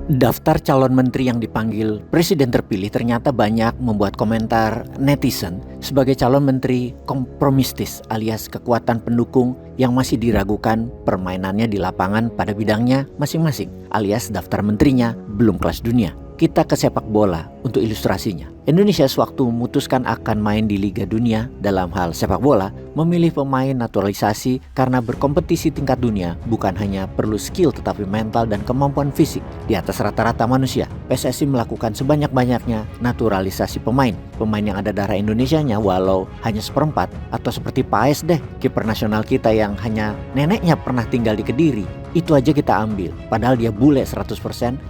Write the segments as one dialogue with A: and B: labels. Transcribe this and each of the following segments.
A: Daftar calon menteri yang dipanggil presiden terpilih ternyata banyak membuat komentar netizen sebagai calon menteri kompromistis alias kekuatan pendukung yang masih diragukan permainannya di lapangan pada bidangnya masing-masing alias daftar menterinya belum kelas dunia. Kita ke sepak bola untuk ilustrasinya. Indonesia sewaktu memutuskan akan main di Liga Dunia dalam hal sepak bola, memilih pemain naturalisasi karena berkompetisi tingkat dunia bukan hanya perlu skill tetapi mental dan kemampuan fisik di atas rata-rata manusia. PSSI melakukan sebanyak-banyaknya naturalisasi pemain yang ada darah Indonesianya walau hanya seperempat, atau seperti Paes deh, kiper nasional kita yang hanya neneknya pernah tinggal di Kediri. Itu aja kita ambil, padahal dia bule 100%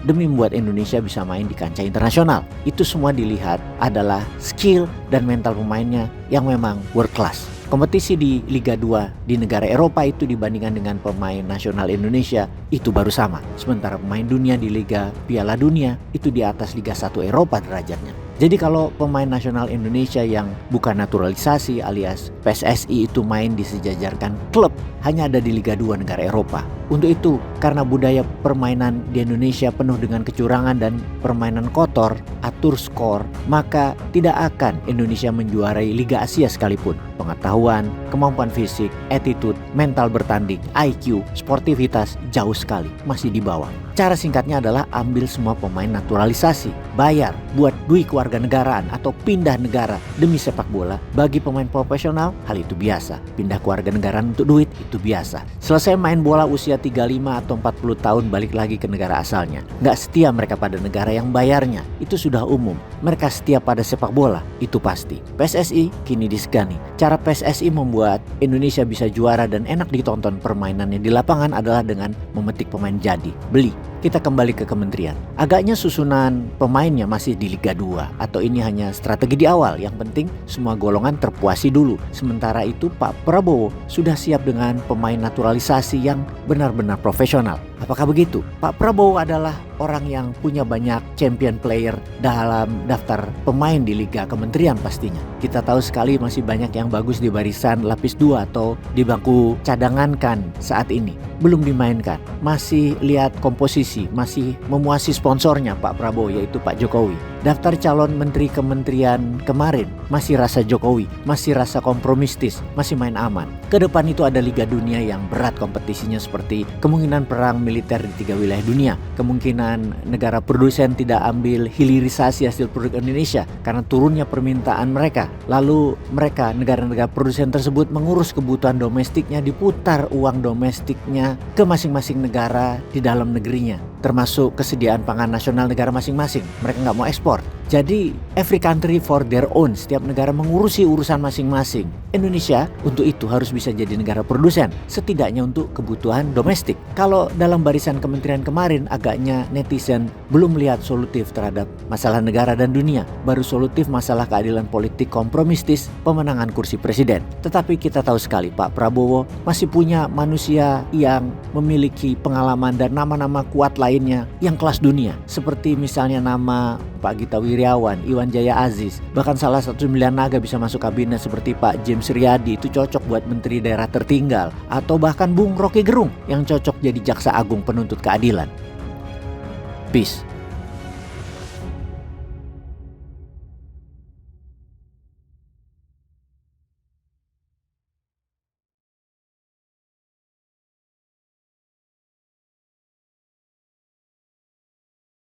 A: demi membuat Indonesia bisa main di kancah internasional. Itu semua dilihat adalah skill dan mental pemainnya yang memang world class. Kompetisi di Liga 2 di negara Eropa itu dibandingkan dengan pemain nasional Indonesia itu baru sama. Sementara pemain dunia di Liga Piala Dunia itu di atas Liga 1 Eropa derajatnya. Jadi kalau pemain nasional Indonesia yang bukan naturalisasi alias PSSI itu main disejajarkan klub hanya ada di Liga 2 negara Eropa. Untuk itu, karena budaya permainan di Indonesia penuh dengan kecurangan dan permainan kotor, atur skor, maka tidak akan Indonesia menjuarai Liga Asia sekalipun. Pengetahuan, kemampuan fisik, attitude, mental bertanding, IQ, sportivitas jauh sekali, masih di bawah. Cara singkatnya adalah ambil semua pemain naturalisasi, bayar buat duit kewarganegaraan atau pindah negara demi sepak bola. Bagi pemain profesional, hal itu biasa. Pindah kewarganegaraan untuk duit itu biasa. Selesai main bola usia 35 atau 40 tahun balik lagi ke negara asalnya. Nggak setia mereka pada negara yang bayarnya, itu sudah umum. Mereka setia pada sepak bola, itu pasti. PSSI kini disegani. Cara PSSI membuat Indonesia bisa juara dan enak ditonton permainannya di lapangan adalah dengan memetik pemain jadi, beli. Kita kembali ke kementerian. Agaknya susunan pemainnya masih di Liga 2 atau ini hanya strategi di awal. Yang penting semua golongan terpuasi dulu. Sementara itu Pak Prabowo sudah siap dengan pemain naturalisasi yang benar-benar profesional. Apakah begitu? Pak Prabowo adalah orang yang punya banyak champion player dalam daftar pemain di Liga Kementerian pastinya. Kita tahu sekali masih banyak yang bagus di barisan lapis 2 atau di bangku cadangan kan saat ini. Belum dimainkan. Masih lihat komposisi, masih memuasi sponsornya Pak Prabowo yaitu Pak Jokowi. Daftar calon menteri kementerian kemarin masih rasa Jokowi, masih rasa kompromistis, masih main aman. Kedepan itu ada Liga Dunia yang berat kompetisinya seperti kemungkinan perang militer di 3 wilayah dunia, kemungkinan negara produsen tidak ambil hilirisasi hasil produk Indonesia karena turunnya permintaan mereka. Lalu mereka, negara-negara produsen tersebut mengurus kebutuhan domestiknya, diputar uang domestiknya ke masing-masing negara di dalam negerinya, termasuk kesediaan pangan nasional negara masing-masing. Mereka nggak mau ekspor. Jadi every country for their own. Setiap negara mengurusi urusan masing-masing. Indonesia untuk itu harus bisa jadi negara produsen, setidaknya untuk kebutuhan domestik. Kalau dalam barisan kementerian kemarin agaknya netizen belum melihat solutif terhadap masalah negara dan dunia. Baru solutif masalah keadilan politik kompromistis pemenangan kursi presiden. Tetapi kita tahu sekali Pak Prabowo masih punya manusia yang memiliki pengalaman dan nama-nama kuat lainnya yang kelas dunia. Seperti misalnya nama Pak Gita Wirjawan, Iwan Jaya Aziz, bahkan salah satu 9 naga bisa masuk kabinet seperti Pak James Riyadi, itu cocok buat menteri daerah tertinggal, atau bahkan Bung Rocky Gerung yang cocok jadi jaksa agung penuntut keadilan. Peace.